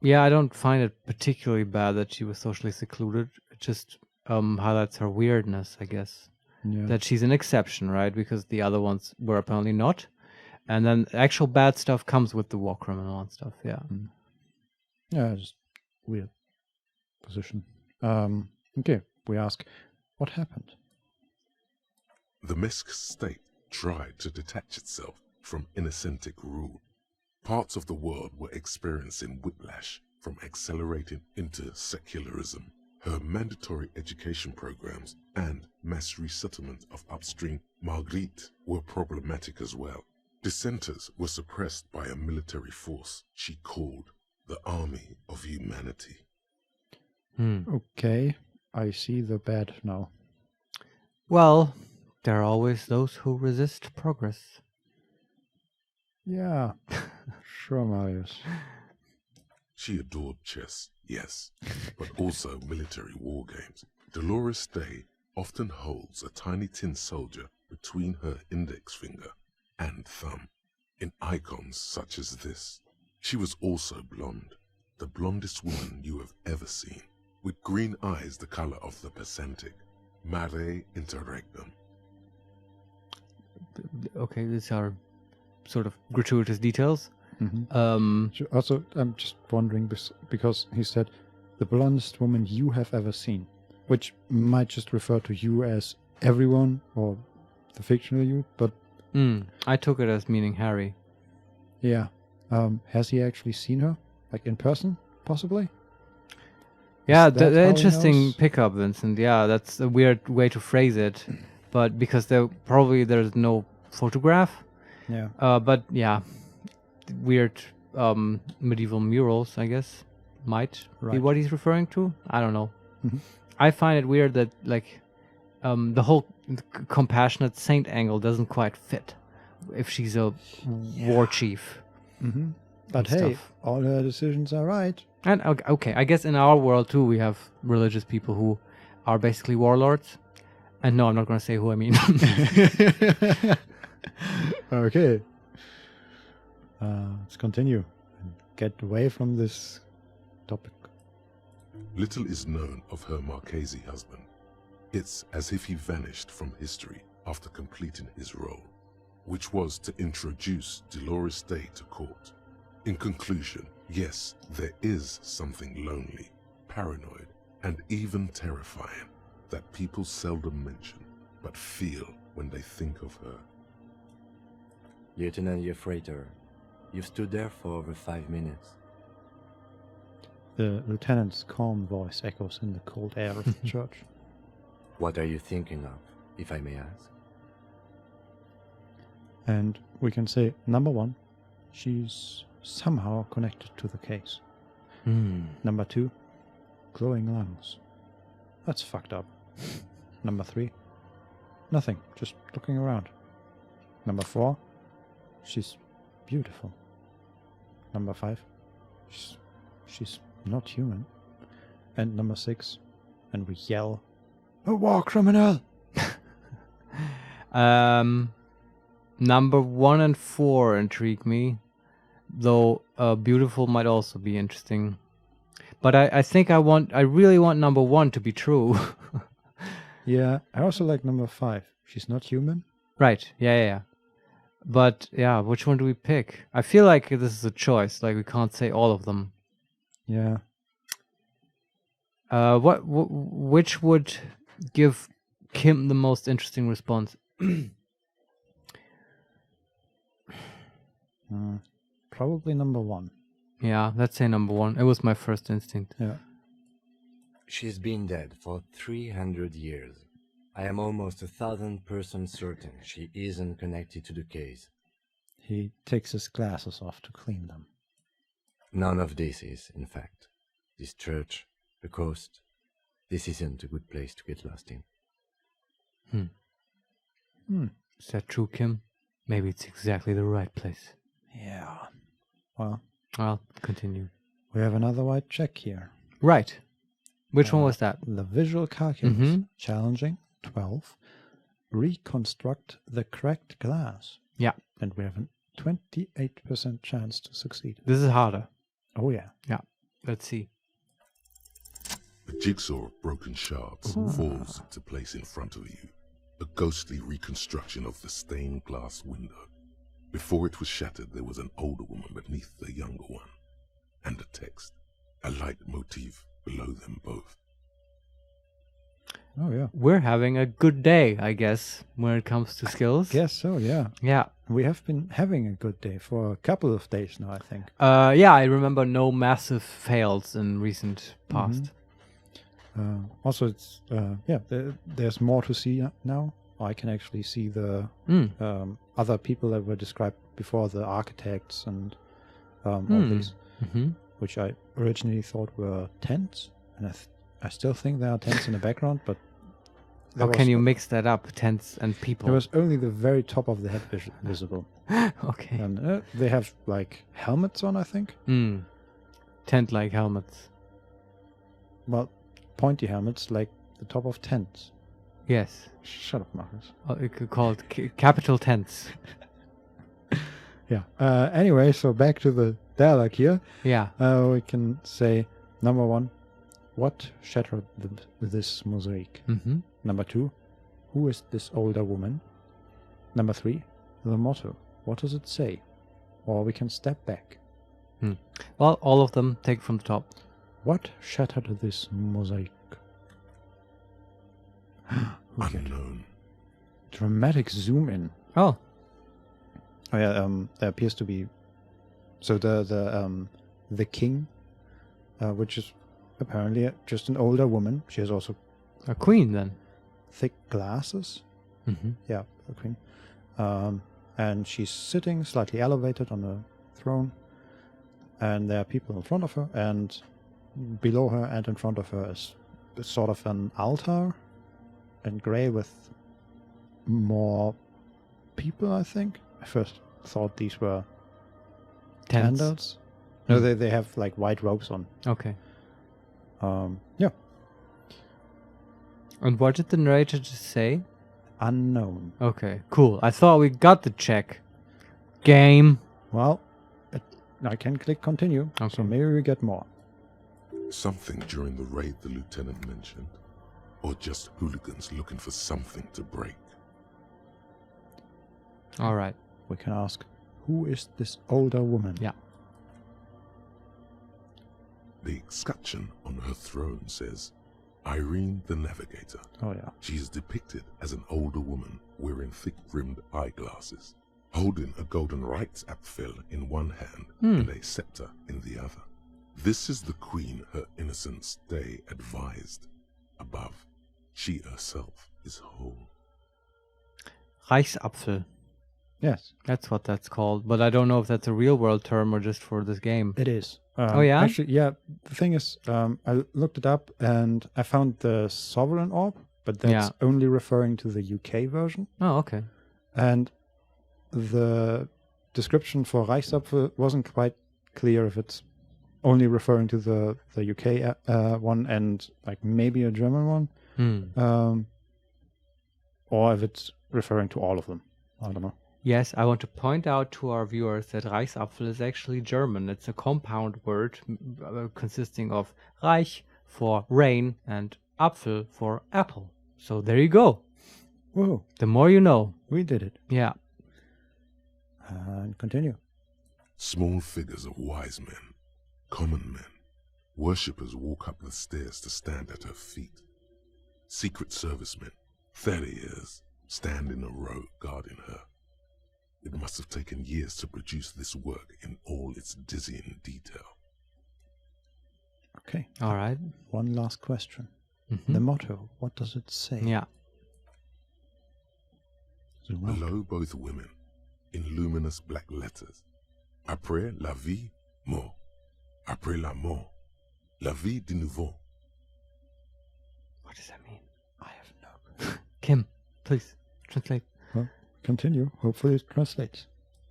Yeah, I don't find it particularly bad that she was socially secluded. It just highlights her weirdness, I guess. Yeah. That she's an exception, right? Because the other ones were apparently not. And then actual bad stuff comes with the war criminal and stuff, yeah. Yeah, just weird position. Okay, we ask, what happened? The Mesk state tried to detach itself from innocentic rule. Parts of the world were experiencing whiplash from accelerating into secularism. Her mandatory education programs and mass resettlement of upstream Marguerite were problematic as well. Dissenters were suppressed by a military force she called the Army of Humanity. Okay, I see the bad now. Well, there are always those who resist progress. Yeah, sure, Marius. She adored chess, yes, but also military war games. Dolores Dei often holds a tiny tin soldier between her index finger and thumb in icons such as this. She was also blonde, the blondest woman you have ever seen, with green eyes the color of the Percentic, mare interregnum. Okay, these are sort of gratuitous details. Also, I'm just wondering, because he said, the blondest woman you have ever seen, which might just refer to you as everyone, or the fictional you, but... I took it as meaning Harry. Yeah. Has he actually seen her? Like, in person, possibly? Yeah, Is that how the he interesting knows? pickup, Vincent. Yeah, that's a weird way to phrase it. But because there's no photograph. Yeah. But yeah, weird medieval murals, I guess, might be Right. what he's referring to. I don't know. Mhm. I find it weird that the whole compassionate saint angle doesn't quite fit if she's a war chief. But and hey, stuff. all her decisions are right. And okay, I guess in our world too, we have religious people who are basically warlords. And no, I'm not going to say who I mean. Okay. Let's continue and get away from this topic. Little is known of her Marchese husband. It's as if he vanished from history after completing his role, which was to introduce Dolores Dei to court. In conclusion, yes, there is something lonely, paranoid, and even terrifying that people seldom mention, but feel when they think of her. Lieutenant Yefrater, you've stood there for over 5 minutes. The lieutenant's calm voice echoes in the cold air of the church. What are you thinking of, if I may ask? And we can say, number one, she's somehow connected to the case. Number two, glowing lungs. That's fucked up. Number 3. Nothing, just looking around. Number 4. She's beautiful. Number 5. She's not human. And number 6. And we yell, "A war criminal!" Number 1 and 4 intrigue me, though beautiful might also be interesting. But I think I really want number 1 to be true. Yeah, I also like number 5. She's not human. Right. Yeah. But yeah, which one do we pick? I feel like this is a choice. Like we can't say all of them. Yeah. Which would give Kim the most interesting response? Probably number 1. Yeah, let's say number 1. It was my first instinct. Yeah. She's been dead for 300 years. I am almost 1,000% certain she isn't connected to the case. He takes his glasses off to clean them. None of this is, in fact. This church, the coast, this isn't a good place to get lost in. Is that true, Kim? Maybe it's exactly the right place. Yeah. Well, I'll continue. we have another white check here. Right. Which one was that? The visual calculus. Challenging. 12. Reconstruct the cracked glass. Yeah. And we have a 28% chance to succeed. This is harder. Oh, yeah. Yeah. Let's see. A jigsaw of broken shards falls into place in front of you. A ghostly reconstruction of the stained glass window. Before it was shattered, there was an older woman beneath the younger one. And a text. A light motif below them both. Oh, yeah. We're having a good day, I guess, when it comes to skills. Guess so, yeah. Yeah. We have been having a good day for a couple of days now, I think. Yeah, I remember no massive fails in recent past. Also, it's there's more to see now. I can actually see the other people that were described before, the architects and all these, which I originally thought were tents, and I still think there are tents in the background, but How can you mix that up, tents and people? there was only the very top of the head visible, Okay. and they have like helmets on, I think. Tent-like helmets. Well, pointy helmets like the top of tents. Yes. Shut up, Marcus. It could call it capital tents. Yeah. Anyway, so back to the dialogue here. Yeah. We can say, number 1, what shattered this mosaic? Number 2, who is this older woman? Number 3, the motto. What does it say? Or we can step back. Well, all of them, take from the top. What shattered this mosaic? Unknown. Dramatic zoom in. Oh. Oh yeah, there appears to be. So the king, which is apparently just an older woman. She has also A queen, then. thick glasses. Yeah, a queen. And she's sitting slightly elevated on a throne. And there are people in front of her, and below her and in front of her is sort of an altar, and grey with more people, I think. I first thought these were Tents. candles. No, they have like white robes on. Okay. Yeah. And what did the narrator just say? Unknown. Okay, cool. I thought we got the check. Game. Well, I can click continue, Okay. so maybe we get more. Something during the raid the lieutenant mentioned. Or just hooligans looking for something to break. All right. We can ask, who is this older woman? Yeah. The escutcheon on her throne says, Irene the Navigator. Oh yeah. She is depicted as an older woman wearing thick-rimmed eyeglasses, holding a golden rights apfel in one hand and a scepter in the other. This is the queen Her Innocence Dei advised. Above, she herself is whole. Reichsapfel. Yes, That's what that's called. But I don't know if that's a real world term or just for this game. it is. Oh, yeah? Actually, yeah. The thing is, I looked it up and I found the Sovereign Orb, but that's only referring to the UK version. Oh, okay. And the description for Reichsapfel wasn't quite clear if it's only referring to the UK one and like maybe a German one, or if it's referring to all of them. I don't know. Yes, I want to point out to our viewers that Reichsapfel is actually German. It's a compound word consisting of Reich for rain and Apfel for apple. So there you go. Whoa, The more you know. we did it. Yeah. And continue. Small figures of wise men, common men, worshippers walk up the stairs to stand at her feet. Secret servicemen, Theriers, stand in a row guarding her. It must have taken years to produce this work in all its dizzying detail. Okay. All right. One last question. Mhm. The motto, what does it say? Yeah. Zoom out. Below both women, in luminous black letters, après la vie, mort. Après la mort, la vie de nouveau. What does that mean? I have no clue. Kim, please translate. Well, continue. Hopefully it translates.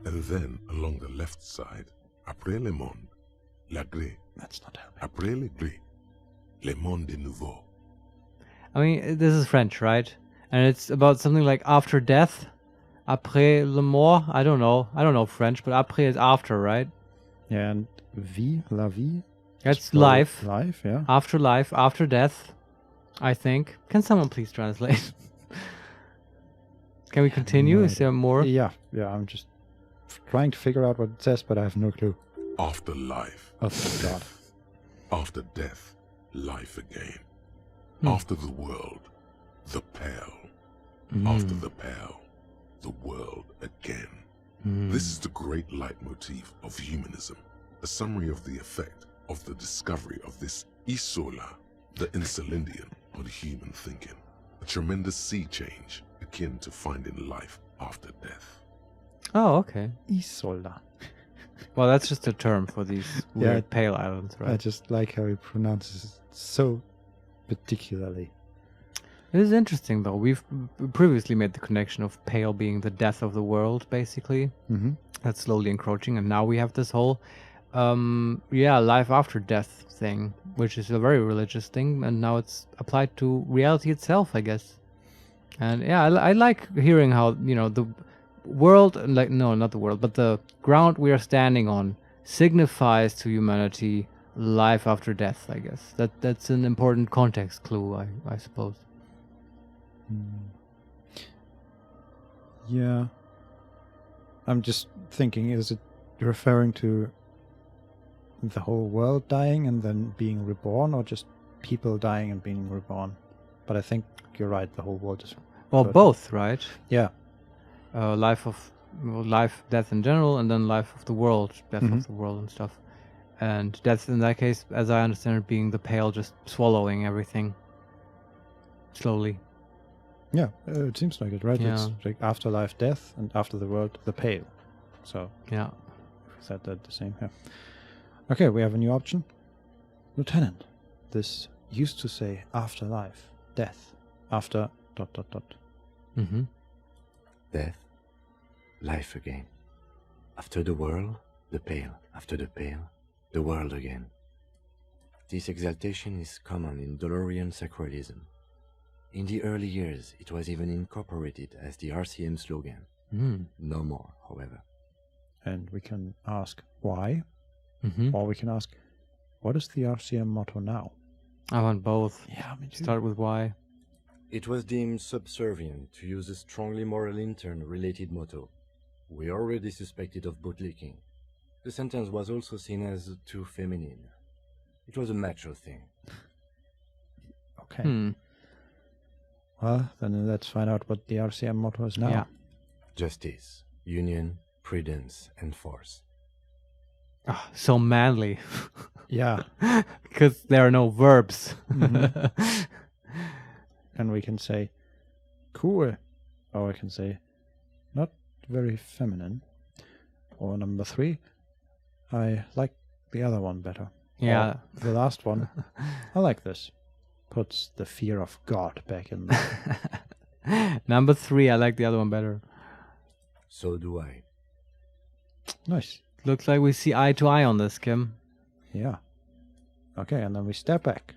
And then, along the left side, après le monde, la gré. That's not helping. Après le gré, le monde de nouveau. I mean, this is French, right? And it's about something like after death. Après le mort. I don't know French, but après is after, right? Yeah, and vie, la vie. That's probably life. Life, yeah. After life, after death, I think. Can someone please translate? Can we continue? no Is there more? Yeah, I'm just trying to figure out what it says, but I have no clue. After life, Oh, thank God. after death, life again. Hmm. After the world, the pale. After the pale, the world again. This is the great leitmotif of humanism, a summary of the effect of the discovery of this isola, the insulindian, on human thinking, a tremendous sea change akin to finding life after death. Oh, okay. Isola. Well, that's just a term for these Yeah, weird pale islands, I right? just like how he pronounces it so particularly. It is interesting, though. We've previously made the connection of pale being the death of the world, basically. Mm-hmm. That's slowly encroaching, and now we have this whole, life after death thing, which is a very religious thing, and now it's applied to reality itself, I guess. And yeah, I like hearing how, the world, not the world, but the ground we are standing on signifies to humanity life after death, I guess. That's an important context clue, I suppose. Yeah. I'm just thinking, is it referring to the whole world dying and then being reborn, or just people dying and being reborn? But I think you're right, the whole world is... Well, But- both, right? Yeah. Life, death in general, and then life of the world, death of the world and stuff. And death in that case, as I understand it, being the pale just swallowing everything slowly. Yeah, it seems like it, right? Yeah. It's like afterlife, death, and after the world, the pale. So, Yeah. is that the same? Yeah. Okay, we have a new option. Lieutenant, this used to say afterlife, death, after ... Mm-hmm. Death, life again. After the world, the pale. After the pale, the world again. This exaltation is common in Dolorian sacralism. In the early years, it was even incorporated as the RCM slogan. No more, however. And we can ask why, Mm-hmm. or we can ask, what is the RCM motto now? I want both. Yeah, me too. Start with why. It was deemed subservient to use a strongly moral intern-related motto. We already suspected of bootlicking. The sentence was also seen as too feminine. It was a macho thing. Okay. Well, then let's find out what the RCM motto is now. Yeah. Justice, union, prudence, and force. Oh, so manly. Yeah. Because there are no verbs. And we can say, cool. Or we can say, not very feminine. Or number 3, I like the other one better. Yeah. Or the last one, I like this. Puts the fear of God back in there. Number 3, I like the other one better. So do I. Nice. Looks like we see eye to eye on this, Kim. Yeah. Okay, and then we step back.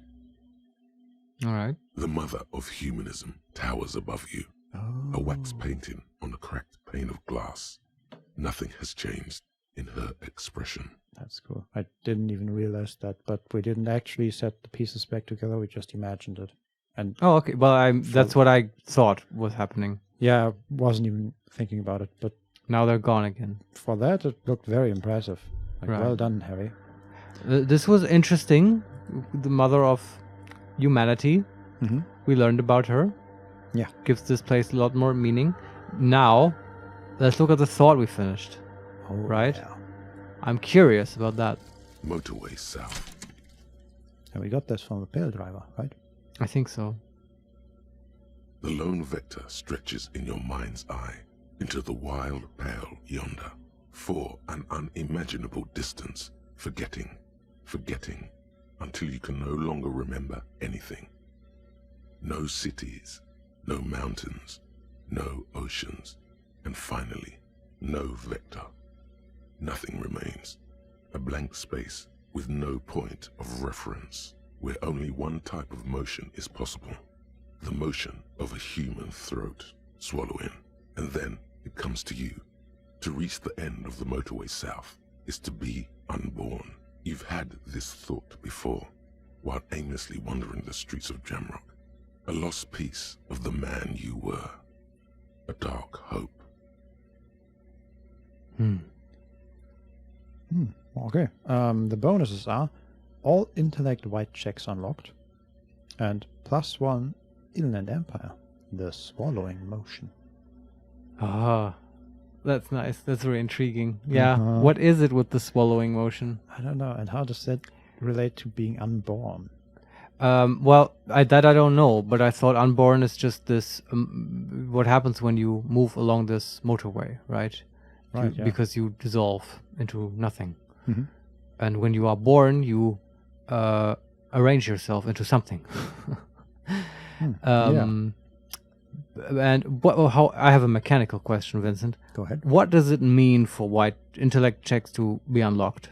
All right. The mother of humanism towers above you, a wax painting on a cracked pane of glass. Nothing has changed in her expression. That's cool. I didn't even realize that, but we didn't actually set the pieces back together. We just imagined it. And Oh, okay. Well, that's what I thought was happening. yeah, I wasn't even thinking about it, but Now they're gone again. for that, it looked very impressive. Like, Right. well done, Harry. This was interesting. The mother of humanity. Mm-hmm. We learned about her. Yeah. Gives this place a lot more meaning. Now, let's look at the thought we finished. Oh, Right. yeah. I'm curious about that. Motorway south. And we got this from the Pale Driver, right? I think so. The lone vector stretches in your mind's eye into the wild pale yonder, for an unimaginable distance, forgetting, until you can no longer remember anything. No cities, no mountains, no oceans, and finally, no vector. Nothing remains. A blank space with no point of reference, where only one type of motion is possible. The motion of a human throat, swallow in, and then it comes to you. To reach the end of the motorway south is to be unborn. You've had this thought before, while aimlessly wandering the streets of Jamrock. A lost piece of the man you were. A dark hope. Okay. The bonuses are all intellect white checks unlocked, and +1 Inland Empire, the swallowing motion. Ah, that's nice. That's very intriguing. Yeah. Uh-huh. What is it with the swallowing motion? I don't know. And how does that relate to being unborn? Well, I don't know, but I thought unborn is just this. What happens when you move along this motorway, right? Right, yeah. Because you dissolve into nothing. Mhm. And when you are born, you arrange yourself into something. And how I have a mechanical question, Vincent. Go ahead. What does it mean for white intellect checks to be unlocked?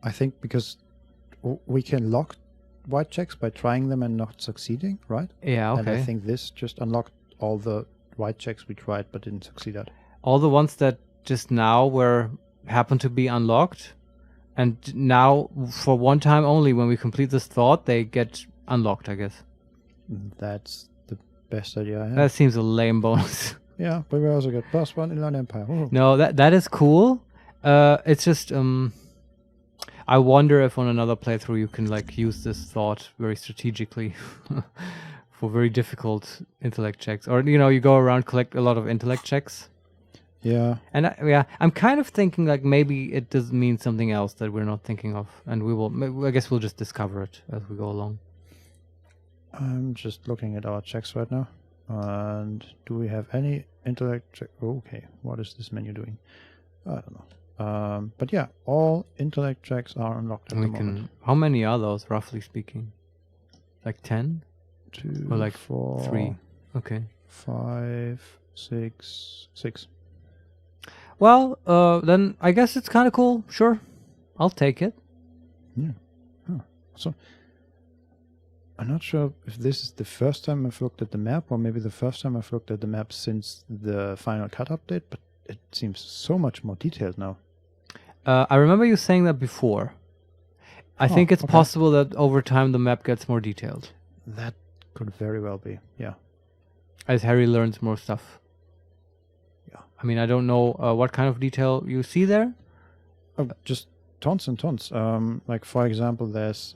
I think because we can lock white checks by trying them and not succeeding, right? Yeah, And I okay. think this just unlocked all the white checks we tried but didn't succeed at. All the ones that just now happen to be unlocked, and now for one time only, when we complete this thought, they get unlocked, I guess. That's the best idea I have. That seems a lame bonus. Yeah, but we also get +1 Inland Empire. Ooh. No, that is cool. It's just I wonder if on another playthrough you can like use this thought very strategically for very difficult intellect checks, or you go around collect a lot of intellect checks. Yeah. And I'm kind of thinking like maybe it does mean something else that we're not thinking of, and I guess we'll just discover it as we go along. I'm just looking at our checks right now. And do we have any intellect check? Okay, what is this menu doing? I don't know. But yeah, all intellect checks are unlocked at the moment. How many are those, roughly speaking? Like 10? 2, Or like 4, 3? Okay. 5, 6, 6. Well, then I guess it's kind of cool. Sure, I'll take it. Yeah. Huh. So I'm not sure if this is the first time I've looked at the map, or maybe the first time I've looked at the map since the Final Cut update, but it seems so much more detailed now. I remember you saying that before. I think it's okay. possible that over time the map gets more detailed That could very well be, yeah. as Harry learns more stuff. Yeah. I mean, I don't know what kind of detail you see there. Oh, just tons and tons. Like, for example, there's...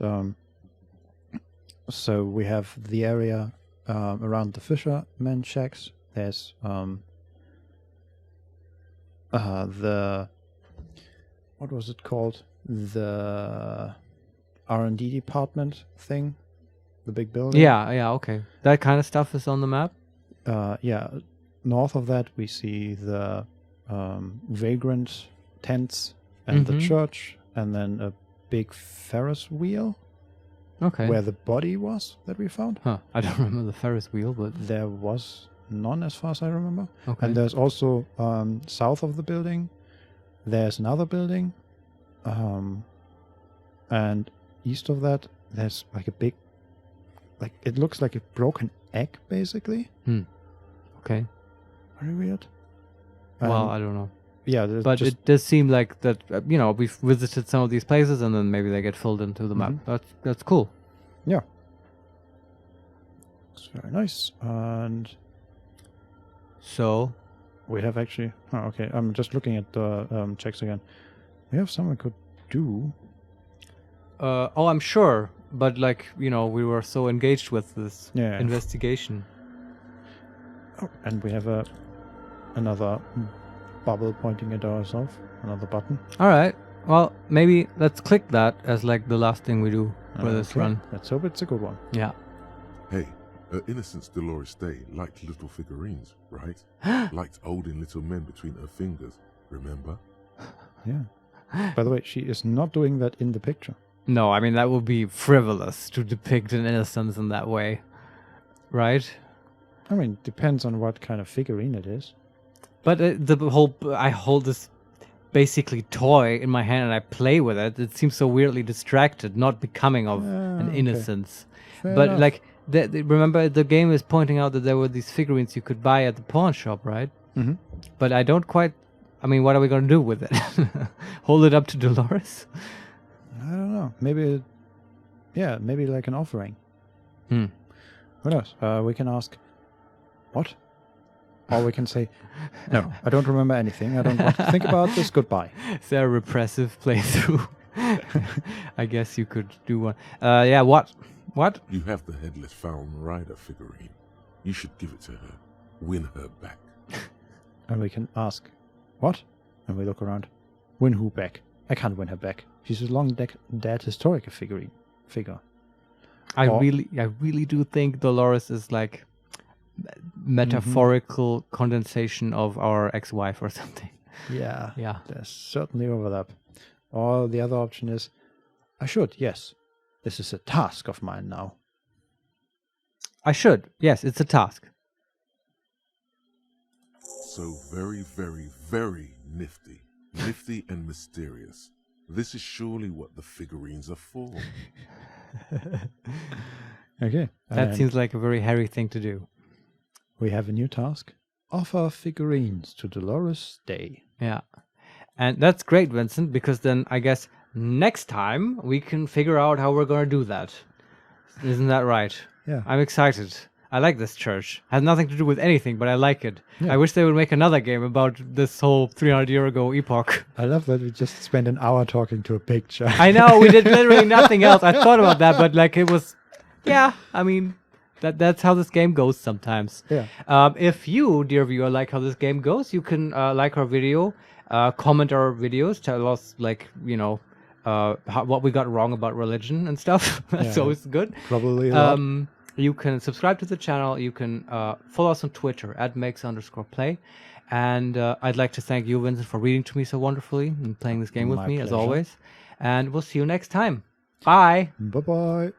so we have the area around the fishermen shacks. There's the... What was it called? The R&D department thing? The big building? Yeah, okay. That kind of stuff is on the map. Yeah. North of that, we see the vagrant tents and the Mhm. church, and then a big Ferris wheel Okay. where the body was that we found. Huh. I don't remember the Ferris wheel, but There was none as far as I remember. okay. And there's also south of the building, there's another building. And east of that, there's like a big, like it looks like a broken egg, basically. Okay. Very weird. Well, I don't know. Yeah, there's But just it does seem like that, we've visited some of these places and then maybe they get filled into the map. That's cool. it's very nice. And So, we have actually. Oh, okay. I'm just looking at the checks again. We have something we could do. I'm sure, but we were so engaged with this Yeah. investigation. Oh, and we have another bubble pointing at ourselves. Another button. All right. Well, maybe let's click that as like the last thing we do for this Okay, run. let's hope it's a good one. Yeah. Hey, Her Innocence Dolores Dei liked little figurines, right? Liked holding little men between her fingers, remember? Yeah. By the way, she is not doing that in the picture. No, I mean that would be frivolous to depict an innocence in that way, right? I mean, depends on what kind of figurine it is. But I hold this basically toy in my hand and I play with it. It seems so weirdly distracted, not becoming of an okay. innocence. Fair But enough. remember the game is pointing out that there were these figurines you could buy at the pawn shop, right? Mhm. But I don't quite. I mean, what are we going to do with it? Hold it up to Dolores? I don't know. Maybe, maybe like an offering. Hmm. Who knows? We can ask, what? Or we can say, no, I don't remember anything. I don't want to think about this. Goodbye. Is there a repressive playthrough? I guess you could do one. Yeah, what? What? You have the headless Fallen Rider figurine. You should give it to her. Win her back. And we can ask, what? And we look around. Win who back? I can't win her back. She's a long dead historic figure. I Or- really do think Dolores is like metaphorical condensation of our ex-wife or something. Yeah. Yeah. There's certainly overlap. Or the other option is, I should, yes. This is a task of mine now. I should. Yes, it's a task. So very, very, very nifty. Nifty and mysterious. This is surely what the figurines are for. Okay. That and seems like a very hairy thing to do. we have a new task. Offer figurines to Dolores Dei. Yeah. And that's great, Vincent, because then I guess next time we can figure out how we're going to do that. Isn't that right? Yeah. I'm excited. I like this church. Has nothing to do with anything, but I like it. Yeah. I wish they would make another game about this whole 300-year ago epoch. I love that we just spent an hour talking to a picture. I know, we did literally nothing else. I thought about that, but it was, I mean, that's how this game goes sometimes. Yeah. If you, dear viewer, like how this game goes, you can like our video, comment our videos, tell us, what we got wrong about religion and stuff. That's Yeah. always good. Probably a lot. You can subscribe to the channel. You can follow us on Twitter @makes_play. And I'd like to thank you, Vincent, for reading to me so wonderfully and playing this game with My me, as pleasure. always. And we'll see you next time. Bye. Bye-bye.